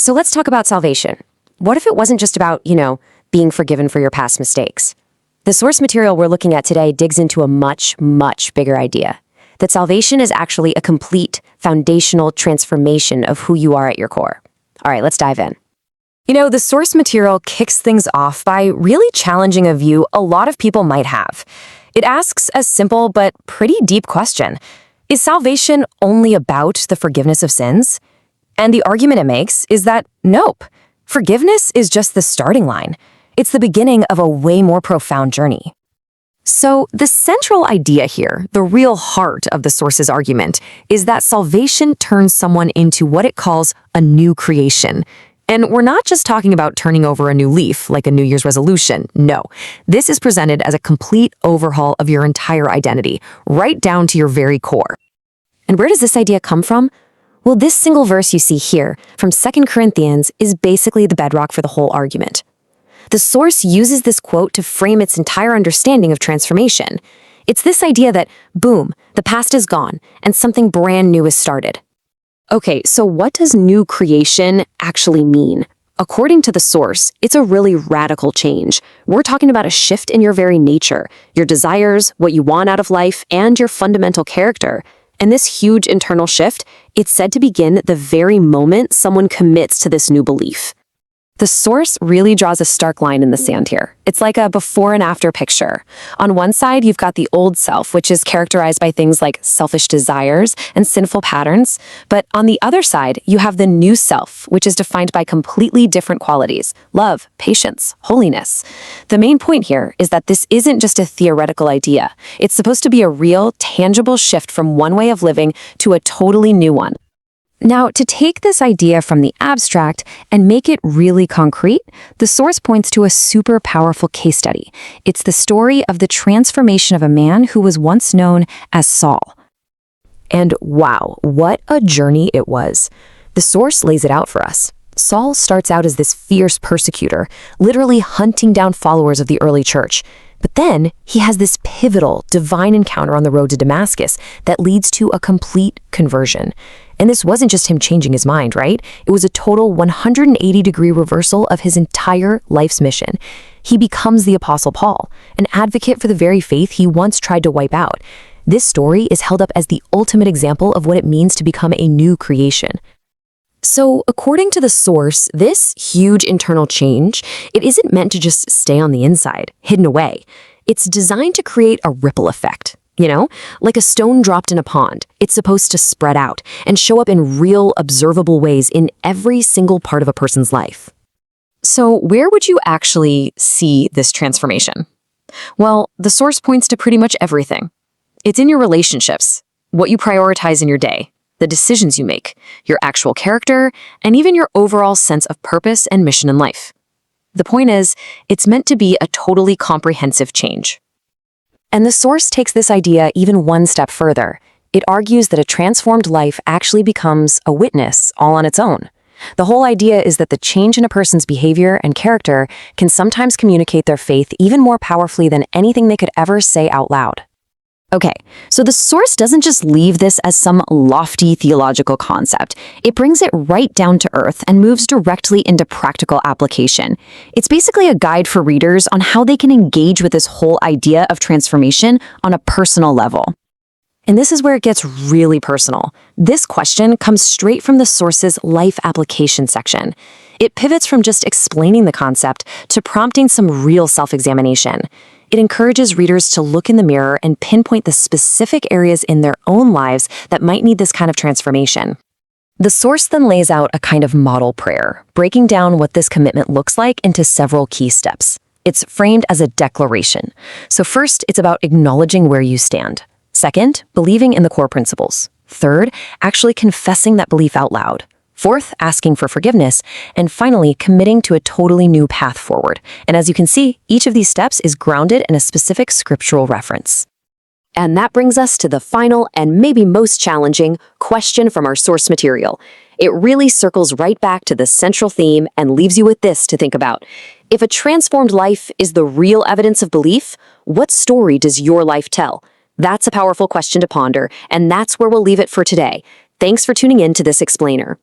So let's talk about salvation. What if it wasn't just about, being forgiven for your past mistakes? The source material we're looking at today digs into a much, much bigger idea. That salvation is actually a complete, foundational transformation of who you are at your core. All right, let's dive in. The source material kicks things off by really challenging a view a lot of people might have. It asks a simple but pretty deep question. Is salvation only about the forgiveness of sins? And the argument it makes is that, nope, forgiveness is just the starting line. It's the beginning of a way more profound journey. So the central idea here, the real heart of the source's argument, is that salvation turns someone into what it calls a new creation. And we're not just talking about turning over a new leaf, like a New Year's resolution. No, this is presented as a complete overhaul of your entire identity, right down to your very core. And where does this idea come from? Well, this single verse you see here, from 2 Corinthians, is basically the bedrock for the whole argument. The source uses this quote to frame its entire understanding of transformation. It's this idea that, boom, the past is gone, and something brand new is started. Okay, so what does new creation actually mean? According to the source, it's a really radical change. We're talking about a shift in your very nature, your desires, what you want out of life, and your fundamental character. And this huge internal shift, it's said to begin the very moment someone commits to this new belief. The source really draws a stark line in the sand here. It's like a before and after picture. On one side, you've got the old self, which is characterized by things like selfish desires and sinful patterns. But on the other side, you have the new self, which is defined by completely different qualities: love, patience, holiness. The main point here is that this isn't just a theoretical idea. It's supposed to be a real, tangible shift from one way of living to a totally new one. Now, to take this idea from the abstract and make it really concrete, the source points to a super powerful case study. It's the story of the transformation of a man who was once known as Saul. And wow, what a journey it was. The source lays it out for us. Saul starts out as this fierce persecutor, literally hunting down followers of the early church. But then he has this pivotal, divine encounter on the road to Damascus that leads to a complete conversion. And this wasn't just him changing his mind, right? It was a total 180-degree reversal of his entire life's mission. He becomes the Apostle Paul, an advocate for the very faith he once tried to wipe out. This story is held up as the ultimate example of what it means to become a new creation. So, according to the source, this huge internal change, it isn't meant to just stay on the inside, hidden away. It's designed to create a ripple effect, like a stone dropped in a pond. It's supposed to spread out and show up in real, observable ways in every single part of a person's life. So, where would you actually see this transformation? Well, the source points to pretty much everything. It's in your relationships, what you prioritize in your day, the decisions you make, your actual character, and even your overall sense of purpose and mission in life. The point is, it's meant to be a totally comprehensive change. And the source takes this idea even one step further. It argues that a transformed life actually becomes a witness all on its own. The whole idea is that the change in a person's behavior and character can sometimes communicate their faith even more powerfully than anything they could ever say out loud. Okay, so the source doesn't just leave this as some lofty theological concept. It brings it right down to earth and moves directly into practical application. It's basically a guide for readers on how they can engage with this whole idea of transformation on a personal level. And this is where it gets really personal. This question comes straight from the source's life application section. It pivots from just explaining the concept to prompting some real self-examination. It encourages readers to look in the mirror and pinpoint the specific areas in their own lives that might need this kind of transformation. The source then lays out a kind of model prayer, breaking down what this commitment looks like into several key steps. It's framed as a declaration. So first, it's about acknowledging where you stand. Second, believing in the core principles. Third, actually confessing that belief out loud. Fourth, asking for forgiveness. And finally, committing to a totally new path forward. And as you can see, each of these steps is grounded in a specific scriptural reference. And that brings us to the final and maybe most challenging question from our source material. It really circles right back to the central theme and leaves you with this to think about. If a transformed life is the real evidence of belief, what story does your life tell? That's a powerful question to ponder, and that's where we'll leave it for today. Thanks for tuning in to this explainer.